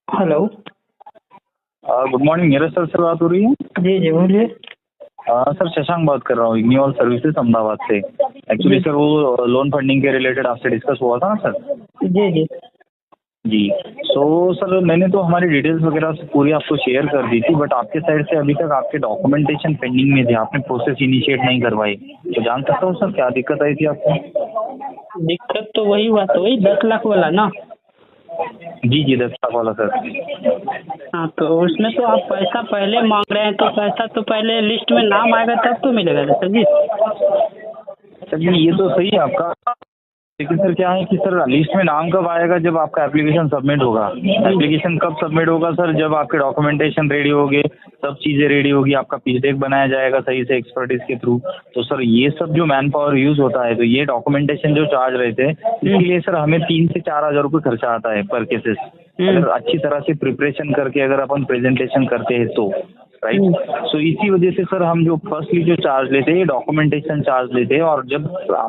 Hello. Good morning. मेरे sir बात हो रही है। जी जी बोलिए। सर शशांक बात कर रहा हूँ इग्नियोल सर्विसेज अहमदाबाद से। एक्चुअली जी सर वो लोन फंडिंग के रिलेटेड आपसे डिस्कस हुआ था ना सर। जी जी। जी। सर मैंने तो हमारी डिटेल्स वगैरह से पूरी आपको शेयर कर दी थी, बट आपके साइड से अभी तक आपके डॉक्यूमेंटेशन पेंडिंग में थे, आपने प्रोसेस इनिशिएट नहीं करवाई। तो जान सकता हूँ सर क्या दिक्कत आई थी आपको। दिक्कत तो वही हुआ, तो वही 10 लाख वाला ना। जी जी 10 लाख वाला सर। हाँ, तो उसमें तो आप पैसा पहले मांग रहे हैं, तो पैसा तो पहले लिस्ट में नाम आएगा तब तो मिलेगा ना सर जी। सर जी ये तो सही है आपका, लेकिन सर क्या है कि सर लिस्ट में नाम कब आएगा, जब आपका एप्लीकेशन सबमिट होगा। एप्लीकेशन कब सबमिट होगा सर, जब आपके डॉक्यूमेंटेशन रेडी होंगे, सब चीज़ें रेडी होगी, आपका पिच डेक बनाया जाएगा सही से एक्सपर्टीज के थ्रू। तो सर ये सब जो मैन पावर यूज़ होता है, तो ये डॉक्यूमेंटेशन जो चार्ज रहते हैं इसके लिए सर हमें 3 से 4 हज़ार रुपये खर्चा आता है पर केसेस। अगर अच्छी तरह से प्रिपरेशन करके अगर अपन प्रेजेंटेशन करते हैं तो राइट। सो इसी वजह से सर हम जो फर्स्टली जो चार्ज लेते हैं डॉक्यूमेंटेशन चार्ज लेते हैं, और जब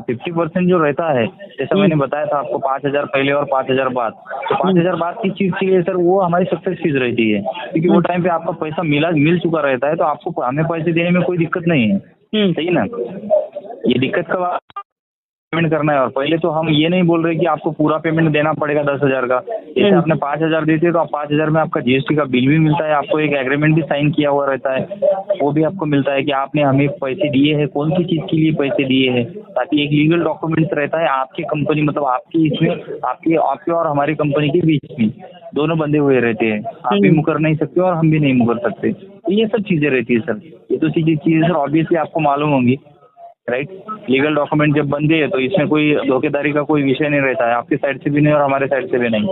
50% जो रहता है, जैसा मैंने बताया था आपको 5,000 पहले और 5,000 बाद, तो 5,000 बाद की चीज़ के लिए सर वो हमारी सक्सेस फीस रहती है, क्योंकि वो टाइम पे आपका पैसा मिल चुका रहता है, तो आपको हमें पैसे देने में कोई दिक्कत नहीं है। सही ना। ये दिक्कत कब पेमेंट करना है, और पहले तो हम ये नहीं बोल रहे कि आपको पूरा पेमेंट देना पड़ेगा 10,000 का। जैसे आपने 5,000 देते तो आप 5,000 में आपका जीएसटी का बिल भी मिलता है, आपको एक एग्रीमेंट भी साइन किया हुआ रहता है, वो भी आपको मिलता है कि आपने हमें पैसे दिए हैं, कौन सी चीज़ के लिए पैसे दिए हैं, ताकि एक लीगल डॉक्यूमेंट्स रहता है आपकी कंपनी, मतलब आपकी इसमें आपके और हमारी कंपनी के बीच में दोनों बंधे हुए रहते हैं। आप भी मुकर नहीं सकते और हम भी नहीं मुकर सकते। तो ये सब चीज़ें रहती है सर। ये तो चीज़ें सर ऑब्वियसली आपको मालूम होंगी, राइट। लीगल डॉक्यूमेंट जब बनते हैं तो इसमें कोई धोखेधारी का कोई विषय नहीं रहता है, आपकी साइड से भी नहीं और हमारे साइड से भी नहीं।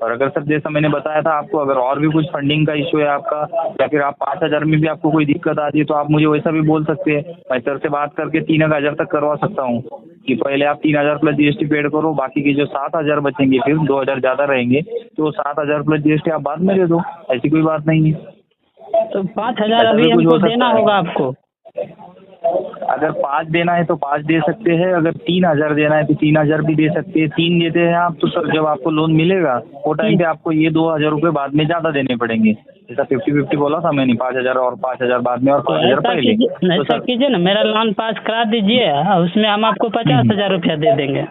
और अगर सर जैसा मैंने बताया था आपको, अगर और भी कुछ फंडिंग का इशू है आपका, या फिर आप 5,000 में भी आपको कोई दिक्कत आती है, तो आप मुझे वैसा भी बोल सकते हैं। मैं सर से बात करके 3,000 तक करवा सकता हूँ, कि पहले आप 3,000 प्लस जीएसटी पेड करो, बाकी के जो 7,000 बचेंगे, फिर 2,000 ज़्यादा रहेंगे, तो 7,000 प्लस जीएसटी आप बाद में दे दो, ऐसी कोई बात नहीं है। तो 5,000 अभी हमको देना होगा आपको। अगर 5 देना है तो 5 दे सकते हैं, अगर 3,000 देना है तो 3,000 भी दे सकते हैं। 3 देते हैं आप, तो सर जब आपको लोन मिलेगा वो टाइम पे आपको ये 2,000 रुपये बाद में ज़्यादा देने पड़ेंगे। जैसा 50-50 बोला था मैंने, 5,000 और 5,000 बाद में और 5,000 पहले। तो ऐसा कीजिए ना, मेरा लोन पास करा दीजिए, उसमें हम आपको 50,000 रुपया दे देंगे।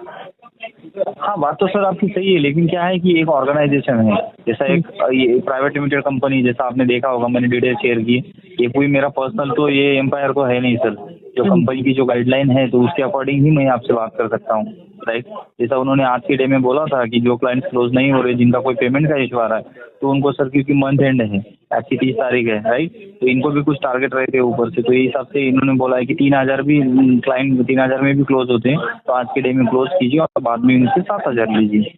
हाँ बात तो सर आपकी सही है, लेकिन क्या है कि एक ऑर्गेनाइजेशन है, जैसा एक ये प्राइवेट लिमिटेड कंपनी, जैसा आपने देखा होगा मैंने डिटेल शेयर की, ये कोई मेरा पर्सनल तो ये एम्पायर तो है नहीं सर। जो कंपनी की जो गाइडलाइन है तो उसके अकॉर्डिंग ही मैं आपसे बात कर सकता हूँ, राइट। जैसा उन्होंने आज के डे में बोला था कि जो क्लाइंट्स क्लोज नहीं हो रहे, जिनका कोई पेमेंट का इशू आ रहा है, तो उनको सर क्योंकि मंथ एंड है, आज की 30 तारीख है, राइट, तो इनको भी कुछ टारगेट रहते हैं ऊपर से, तो ये हिसाब से इन्होंने बोला है कि 3,000 भी क्लाइंट 3,000 में भी क्लोज होते हैं, तो आज के डे में क्लोज कीजिए और बाद में उनसे 7,000 लीजिए।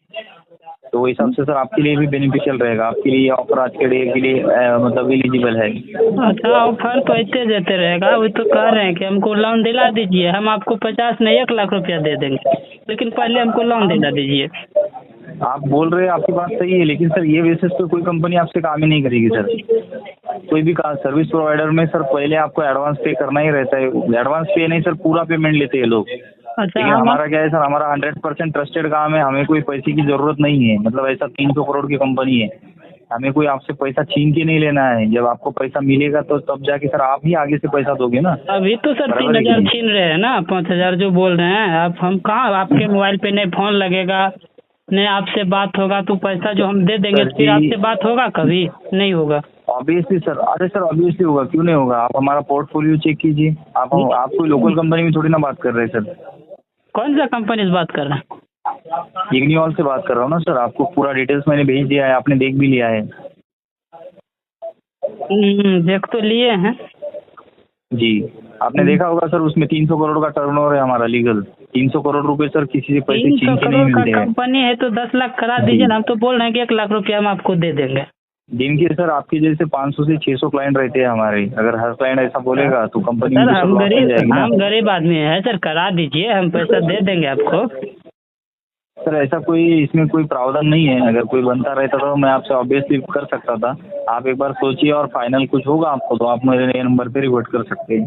तो वही हिसाब से सर आपके लिए भी बेनिफिशियल रहेगा, आपके लिए ऑफर आज के डे के लिए मतलब एलिजिबल है। अच्छा, ऑफर तो ऐसे देते रहेगा। वो तो कह रहे हैं कि हमको लोन दिला दीजिए, हम आपको 50 नहीं 1 लाख रुपया दे देंगे, लेकिन पहले हमको लोन दिला दीजिए। आप बोल रहे हैं, आपकी बात सही है, लेकिन सर ये बेसिस पे कोई कंपनी आपसे काम ही नहीं करेगी सर। कोई भी सर्विस प्रोवाइडर में सर पहले आपको एडवांस पे करना ही रहता है। एडवांस पे नहीं सर, पूरा पेमेंट लेते हैं लोग। अच्छा, लेकिन हमारा क्या है सर, हमारा 100% ट्रस्टेड काम है, हमें कोई पैसे की ज़रूरत नहीं है। मतलब ऐसा 300 करोड़ की कंपनी है, हमें कोई आपसे पैसा छीन के नहीं लेना है। जब आपको पैसा मिलेगा तो तब जाके सर आप ही आगे से पैसा दोगे ना। अभी तो सर 3,000 छीन रहे हैं ना, 5,000 जो बोल रहे हैं आप। हम कहाँ, आपके मोबाइल पे नहीं फोन लगेगा, नहीं आपसे बात होगा, तो पैसा जो हम दे देंगे फिर आपसे बात होगा? कभी नहीं होगा। ऑब्वियसली सर, अरे सर ऑब्वियसली होगा, क्यों नहीं होगा। आप हमारा पोर्टफोलियो चेक कीजिए। आप कोई लोकल कंपनी में थोड़ी ना बात कर रहे हैं सर। कौन सा कंपनी से बात कर रहे हैं? इग्नियोल से बात कर रहा हूँ ना सर। आपको पूरा डिटेल्स मैंने भेज दिया है, आपने देख भी लिया है। देख तो लिए हैं जी, आपने देखा होगा सर, उसमें 300 करोड़ का टर्नओवर है हमारा लीगल। 300 करोड़ रुपए सर किसी से पैसे छीन के नहीं मिलते हैं। कंपनी है तो 10 लाख करा दीजिए ना। हम तो बोल रहे हैं कि 1 लाख रुपया हम आपको दे देंगे। दिन के सर आपके जैसे 500 से 600 क्लाइंट रहते हैं हमारे। अगर हर क्लाइंट ऐसा बोलेगा तो कंपनी सर हम गरीब आदमी है सर, करा दीजिए, हम पैसा दे देंगे आपको। सर ऐसा कोई इसमें कोई प्रावधान नहीं है। अगर कोई बनता रहता तो मैं आपसे ऑब्वियसली कर सकता था। आप एक बार सोचिए और फाइनल कुछ होगा आपको तो आप मेरे नंबर पे रिवर्ट कर सकते हैं,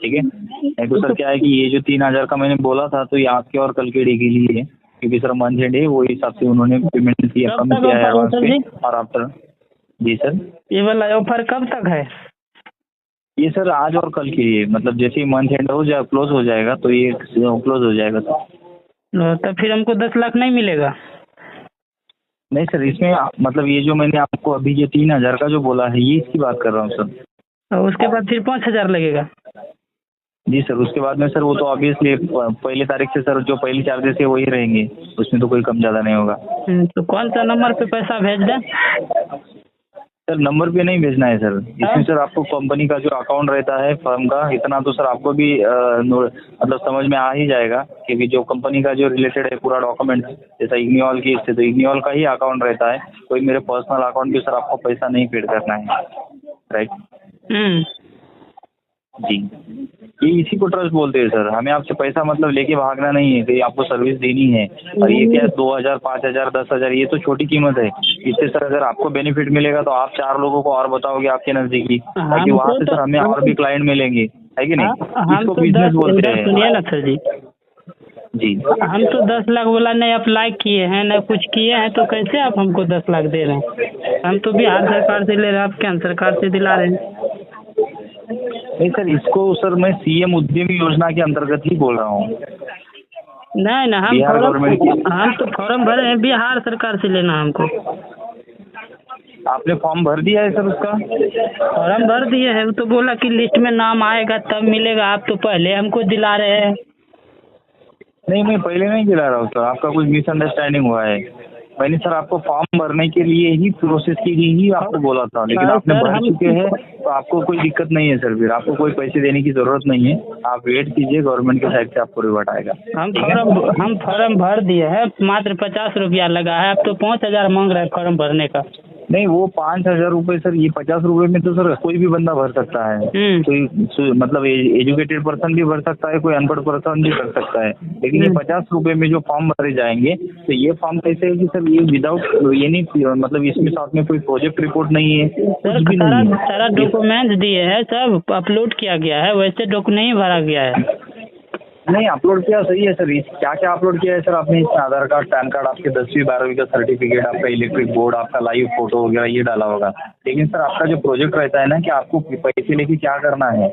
ठीक है। नहीं तो सर क्या है कि ये जो 3,000 का मैंने बोला था तो ये आपके और कल के डे के लिए है, क्योंकि सर मंथ एंड है, वो हिसाब से उन्होंने पेमेंट किया, कब कम तक किया है ऑफर है एडवांस सर पे। जी? और आफ्टर जी सर, ये वाला ऑफर कब तक है? ये सर आज और कल के लिए, मतलब जैसे ही मंथ एंड हो जाए, क्लोज हो जाएगा तो ये क्लोज हो जाएगा सर। तो फिर हमको 10 लाख नहीं मिलेगा? नहीं सर, इसमें मतलब ये जो मैंने आपको अभी ये 3,000 का जो बोला है, ये इसकी बात कर रहा हूँ सर। और उसके बाद फिर 5,000 लगेगा? जी सर, उसके बाद में सर वो तो ऑब्वियसली पहली तारीख से सर जो पहले चार्जेस है वही रहेंगे, उसमें तो कोई कम ज़्यादा नहीं होगा। तो कौन सा नंबर पे पैसा भेज दें? सर नंबर पे नहीं भेजना है सर, इसमें सर आपको कंपनी का जो अकाउंट रहता है फर्म का, इतना तो सर आपको भी मतलब समझ में आ ही जाएगा, क्योंकि जो कंपनी का जो रिलेटेड है पूरा डॉक्यूमेंट, जैसा इग्निऑल की इससे तो इग्निऑल का ही अकाउंट रहता है, कोई मेरे पर्सनल अकाउंट पे सर आपको पैसा नहीं पेड करना है, राइट? जी, ये इसी को ट्रस्ट बोलते हैं सर। हमें आपसे पैसा मतलब लेके भागना नहीं है, तो ये आपको सर्विस देनी है। और ये क्या 2,000, 5,000, 10,000 ये तो छोटी कीमत है। इससे सर अगर आपको बेनिफिट मिलेगा तो आप 4 लोगों को और बताओगे आपके नज़दीकी, ताकि वहाँ से सर हमें और भी क्लाइंट मिलेंगे, है कि नहीं? इसको बिजनेस बोलते हैं। सुनिए ना सर जी, जी हम तो 10 लाख वाला नहीं अप्लाई किए हैं, न कुछ किए हैं, तो कैसे आप हमको 10 लाख दे रहे हैं? हम तो बिहार सरकार से ले रहे हैं, आप केंद्र सरकार से दिला रहे हैं। नहीं सर, इसको सर मैं सीएम उद्यमी योजना के अंतर्गत ही बोल रहा हूँ। नहीं ना, हम तो फॉर्म भरे हैं, बिहार सरकार से लेना हमको। आपने फॉर्म भर दिया है सर उसका? फॉर्म भर दिए हैं, तो बोला कि लिस्ट में नाम आएगा तब मिलेगा, आप तो पहले हमको दिला रहे हैं। नहीं, मैं पहले नहीं दिला रहा हूँ सर, आपका कुछ मिसअंडरस्टैंडिंग हुआ है। मैंने सर आपको फॉर्म भरने के लिए ही, प्रोसेस के लिए ही आपको बोला था, लेकिन आपने भर चुके हैं तो आपको कोई दिक्कत नहीं है सर, फिर आपको कोई पैसे देने की जरूरत नहीं है। आप वेट कीजिए, गवर्नमेंट के साइड से आपको रिवर्ट आएगा। हम फॉर्म भर दिए हैं, मात्र 50 रुपया लगा है, अब तो 5,000 मांग रहे हैं फॉर्म भरने का। नहीं, वो 5,000 रुपये सर, ये 50 रुपये में तो सर कोई भी बंदा भर सकता है। कोई मतलब एजुकेटेड पर्सन भी भर सकता है, कोई अनपढ़ पर्सन भी कर सकता है, लेकिन ये 50 रुपये में जो फॉर्म भरे जाएंगे, तो ये फॉर्म कैसे है कि सर ये विदाउट ये नहीं, मतलब इसमें साथ में कोई प्रोजेक्ट रिपोर्ट नहीं है, कुछ भी नहीं है। सारा डॉक्यूमेंट दिए हैं, सब अपलोड किया गया है, वैसे नहीं भरा गया है। नहीं, अपलोड किया सही है सर। क्या क्या अपलोड किया है सर आपने? इसमें आधार कार्ड, पैन कार्ड, आपके 10वीं 12वीं का सर्टिफिकेट, आपका इलेक्ट्रिक बोर्ड, आपका लाइव फोटो वगैरह ये डाला होगा। लेकिन सर आपका जो प्रोजेक्ट रहता है ना, कि आपको पैसे लेके क्या करना है,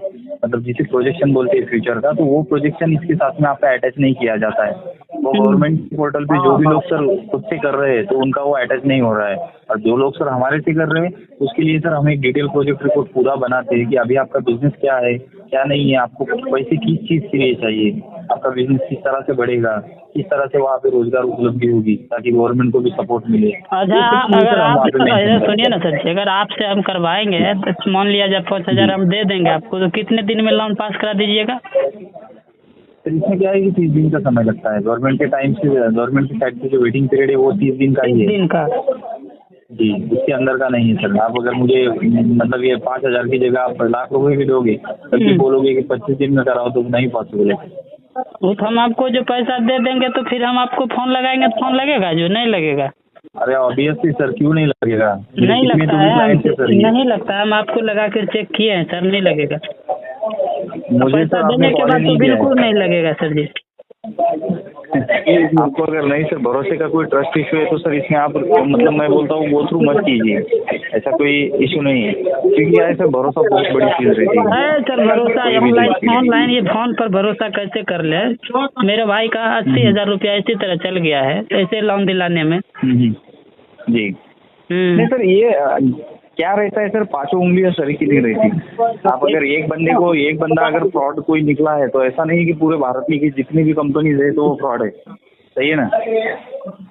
मतलब जिसे प्रोजेक्शन बोलते हैं फ्यूचर का, तो वो प्रोजेक्शन इसके साथ में आपका अटैच नहीं किया जाता है। वो गवर्नमेंट पोर्टल पे जो भी लोग सर खुद से कर रहे हैं तो उनका वो अटैच नहीं हो रहा है, और जो लोग सर हमारे से कर रहे हैं उसके लिए सर हम एक डिटेल प्रोजेक्ट रिपोर्ट पूरा बनाते हैं कि अभी आपका बिजनेस क्या है, क्या नहीं है, आपको पैसे किस चीज़ के लिए चाहिए, आपका बिजनेस किस तरह से बढ़ेगा, किस तरह से वहाँ पे रोजगार उपलब्धि होगी, ताकि गवर्नमेंट को भी सपोर्ट मिले। अच्छा, अगर आप सुनिए ना सर, अगर आपसे हम करवाएंगे तो मान लिया जब 5,000 हम दे देंगे आपको, तो कितने दिन में लोन पास करा दीजिएगा? तो इसमें क्या है कि 30 दिन का समय लगता है। गवर्नमेंट के टाइम से, गवर्नमेंट की साइड से जो वेटिंग पीरियड है वो 30 दिन का ही है। 30 दिन का? जी, उसके अंदर का नहीं है सर। आप अगर मुझे मतलब ये 5,000 की जगह आप लाख रुपए भी दोगे, तभी बोलोगे कि 25 दिन में कराओ, तो नहीं पॉसिबल है। वो तो हम आपको जो पैसा दे देंगे तो फिर हम आपको फोन लगाएंगे तो फोन लगेगा, जो नहीं लगेगा? अरे ऑब्वियसली सर, क्यों नहीं लगेगा? नहीं लगता है, नहीं लगता है, हम आपको लगा कर चेक किए हैं सर, नहीं लगेगा। मुझे पैसा देने के बाद तो बिल्कुल नहीं लगेगा सर जी। आपको अगर नहीं सर भरोसे का कोई ट्रस्ट इशू है तो सर इसमें आप मतलब मैं बोलता हूँ गो थ्रू मत कीजिए, ऐसा कोई इशू नहीं है, क्योंकि यार सर भरोसा बहुत बड़ी चीज रहती है सर। भरोसा ऑनलाइन ये फोन पर भरोसा कैसे कर ले? मेरे भाई का 80,000 रुपया इसी तरह चल गया है ऐसे लोन दिलाने में। जी नहीं सर, ये क्या रहता है सर, 5 उंगलियां सर की नहीं रहती। आप अगर एक बंदा अगर फ्रॉड कोई निकला है तो ऐसा नहीं कि पूरे भारत में की जितनी भी कंपनीज है तो वो फ्रॉड है, सही है ना?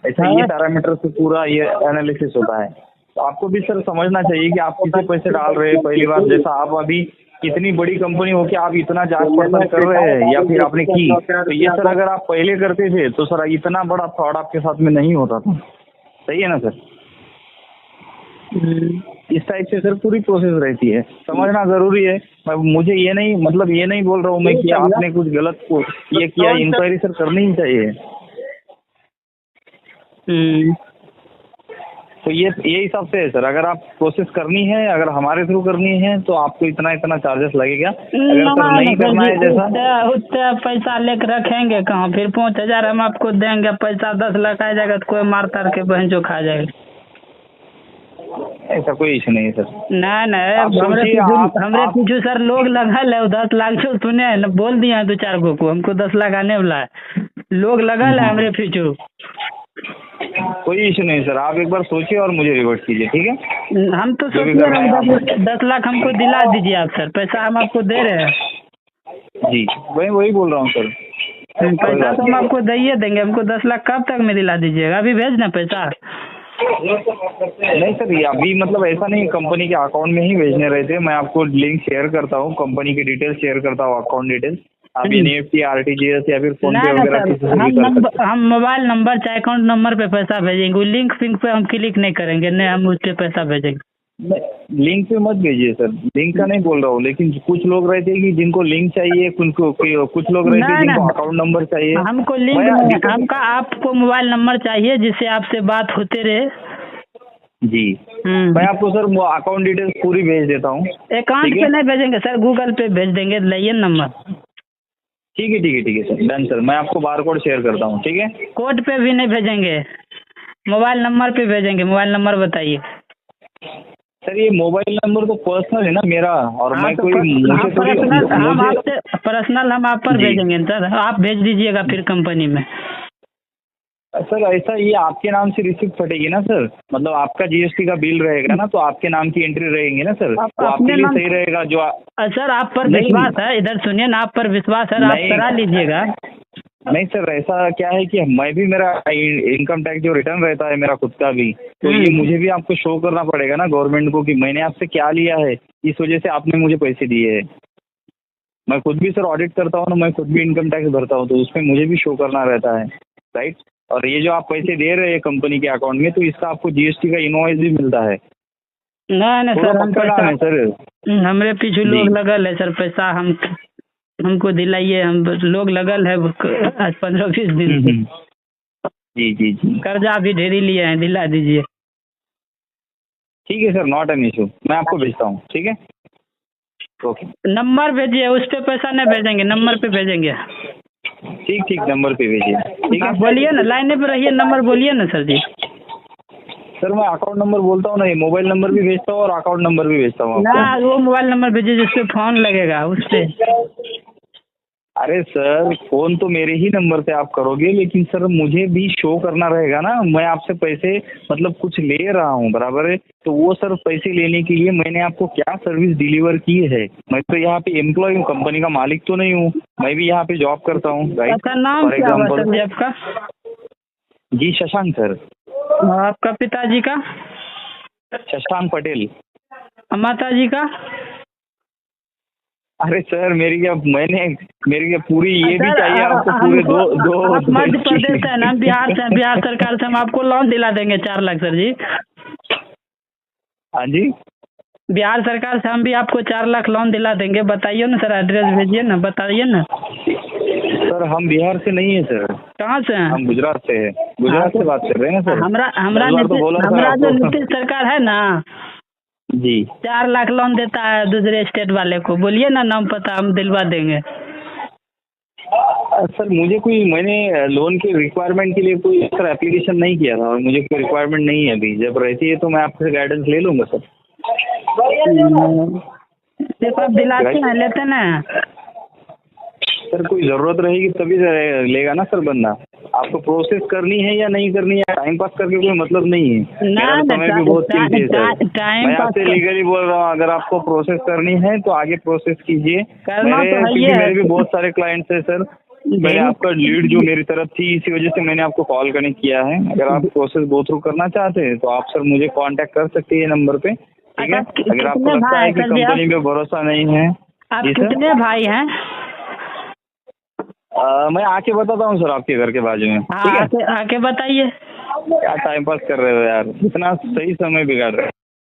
ऐसा ये पैरामीटर से पूरा ये एनालिसिस होता है। तो आपको भी सर समझना चाहिए कि आप किसे पैसे डाल रहे हैं। पहली बार जैसा आप अभी कितनी बड़ी कंपनी हो कि आप इतना जांच पड़ताल कर रहे हैं या फिर आपने की, तो ये सर अगर आप पहले करते थे तो सर इतना बड़ा फ्रॉड आपके साथ में नहीं होता था, सही है ना सर? इस टाइप से सर पूरी प्रोसेस रहती है, समझना जरूरी है। मुझे ये नहीं मतलब ये नहीं बोल रहा हूँ मैं कि आपने कुछ गलत ये किया, इंक्वायरी सर करनी ही चाहिए। तो ये हिसाब से है सर। अगर आप प्रोसेस करनी है, अगर हमारे थ्रू करनी है तो आपको इतना इतना चार्जेस लगेगा। अगर सर नहीं करना है जैसा उतना पैसा लेकर रखेंगे कहाँ, फिर 5,000 हम आपको देंगे, पैसा 10 लाख आ जाएगा तो कोई मार तार के बहन जो खा जाएगा। ऐसा कोई इशू नहीं है सर। नहीं हमरे पीछे सर लोग लगल है 10 लाख जो सुने है ना, बोल दिए हैं 2-4 को हमको 10 लाख आने वाला है, लोग लगल है हमरे पीछे। कोई इशू नहीं सर, आप एक बार सोचिए और मुझे रिवर्ट कीजिए, ठीक है। हम तो सोचिए 10 लाख हमको दिला दीजिए आप सर, पैसा हम आपको दे रहे हैं। जी वही बोल रहा हूँ सर। पैसा तो हम आपको दे ही देंगे, हमको 10 लाख कब तक में दिला दीजिएगा, अभी भेजना पैसा? नहीं सर, ये अभी मतलब ऐसा नहीं, कंपनी के अकाउंट में ही भेजने रहे थे। मैं आपको लिंक शेयर करता हूँ, कंपनी की डिटेल्स शेयर करता हूँ, अकाउंट डिटेल्स। आप NEFT, RTGS या फिर फोन पे वगैरह किसी से भी कर सकते हैं। हम मोबाइल नंबर चाहे अकाउंट नंबर पे पैसा भेजेंगे, लिंक फिंक पे हम क्लिक नहीं करेंगे, नहीं हम उस पे पैसा भेजेंगे। लिंक पे मत भेजिए सर, लिंक का नहीं बोल रहा हूँ, लेकिन कुछ लोग रहते हैं कि जिनको लिंक चाहिए, कुछ लोग रहते हैं जिनको अकाउंट नंबर चाहिए। हमको लिंक हमका आपको मोबाइल नंबर चाहिए जिससे आपसे बात होते रहे। जी मैं आपको सर अकाउंट डिटेल्स पूरी भेज देता हूँ। अकाउंट पे नहीं भेजेंगे सर, गूगल पे भेज देंगे, लाइए नंबर। ठीक है सर, डन सर। मैं आपको बार कोड शेयर करता हूँ, ठीक है। कोड पे भी नहीं भेजेंगे, मोबाइल नंबर पे भेजेंगे। मोबाइल नंबर बताइए सर। ये मोबाइल नंबर तो पर्सनल है ना मेरा, और मैं कोई पर्सनल हम आप पर भेजेंगे सर, आप भेज दीजिएगा फिर कंपनी में। सर ऐसा ये आपके नाम से रिसिप्ट फटेगी ना सर, मतलब आपका GST का बिल रहेगा ना, तो आपके नाम की एंट्री रहेंगी ना सर, तो आपके लिए सही रहेगा। जो सर आप पर विश्वास है, इधर सुनिए ना, आप पर विश्वास है, आप करा लीजिएगा। नहीं सर, ऐसा क्या है कि मैं भी, मेरा इनकम टैक्स जो रिटर्न रहता है मेरा खुद का भी, तो ये मुझे भी आपको शो करना पड़ेगा ना गवर्नमेंट को कि मैंने आपसे क्या लिया है, इस वजह से आपने मुझे पैसे दिए हैं। मैं खुद भी सर ऑडिट करता हूँ ना, मैं खुद भी इनकम टैक्स भरता हूँ, तो उसमें मुझे भी शो करना रहता है, राइट। और ये जो आप पैसे दे रहे हैं कंपनी के अकाउंट में, तो इसका आपको GST का इनवॉइस भी मिलता है। नहीं सर, हम है सर, हमरे पीछे लोग लगल है सर, पैसा हमको दिलाइए, हम लोग लगल है आज 15-20 दिन से। जी कर्जा भी ढेरी लिए हैं, दिला दीजिए। ठीक है सर, नॉट एन इशू, मैं आपको भेजता हूँ, ठीक है। ओके, नंबर भेजिए, उस पे पैसा नहीं भेजेंगे, नंबर पे भेजेंगे। ठीक, नंबर पे भेजिए, ठीक है। बोलिए ना, लाइन पे रहिए, नंबर बोलिए ना सर जी। सर मैं अकाउंट नंबर बोलता हूँ ना, मोबाइल नंबर भी भेजता हूँ और अकाउंट नंबर भी भेजता हूँ ना, वो मोबाइल नंबर भेजिए जिसपे फोन लगेगा उस पे। अरे सर, फोन तो मेरे ही नंबर पे आप करोगे, लेकिन सर मुझे भी शो करना रहेगा ना, मैं आपसे पैसे मतलब कुछ ले रहा हूँ, बराबर है। तो वो सर पैसे लेने के लिए मैंने आपको क्या सर्विस डिलीवर की है। मैं तो यहाँ पे एम्प्लॉय हूँ, कंपनी का मालिक तो नहीं हूँ, मैं भी यहाँ पे जॉब करता हूँ, राइट। नाम क्या हुआ सर जी आपका? जी शशांक सर। आपका पिताजी का? शशांक पटेल। माता जी का? अरे सर मेरी क्या पूरी ये भी चाहिए आपको, पूरे दो मध्य प्रदेश है ना, बिहार सरकार से हम आपको लोन दिला देंगे 4 लाख सर जी। हाँ जी, बिहार सरकार से हम भी आपको 4 लाख लोन दिला देंगे। बताइए ना सर, एड्रेस भेजिए ना, बताइए ना। सर हम बिहार से नहीं है सर। कहाँ से हैं? हम गुजरात से है, गुजरात से बात कर रहे हैं सर। हमरा जो नीतीश सरकार है ना जी, 4 लाख लोन देता है दूसरे स्टेट वाले को, बोलिए ना नाम पता, हम दिलवा देंगे। सर मैंने लोन के रिक्वायरमेंट के लिए कोई सर एप्लीकेशन नहीं किया था, और मुझे कोई रिक्वायरमेंट नहीं है अभी। जब रहती है तो मैं आपसे गाइडेंस ले लूँगा सर। सिर्फ आप दिलाते हैं, लेते ना? सर कोई ज़रूरत रहेगी तभी लेगा ना सर बंदा। आपको प्रोसेस करनी है या नहीं करनी है, टाइम पास करके कोई मतलब नहीं है। मेरा समय भी बहुत कीमती है सर। मैं आपसे लीगली बोल रहा हूँ, अगर आपको प्रोसेस करनी है तो आगे प्रोसेस कीजिए। मेरे भी बहुत सारे क्लाइंट्स हैं सर। मैंने आपका लीड जो मेरी तरफ थी, इसी वजह से मैंने आपको कॉल कनेक्ट किया है। अगर आप प्रोसेस गो थ्रू करना चाहते हैं तो आप सर मुझे कांटेक्ट कर सकते हैं नंबर पे, ठीक है। अगर आपको लगता है कि कंपनी पे भरोसा नहीं है। आप कितने भाई हैं? मैं आके बताता हूँ सर, आपके घर के बाजू में, ठीक है। आके बताइए। क्या टाइम पास कर रहे हो यार, इतना सही समय बिगाड़ रहे हो।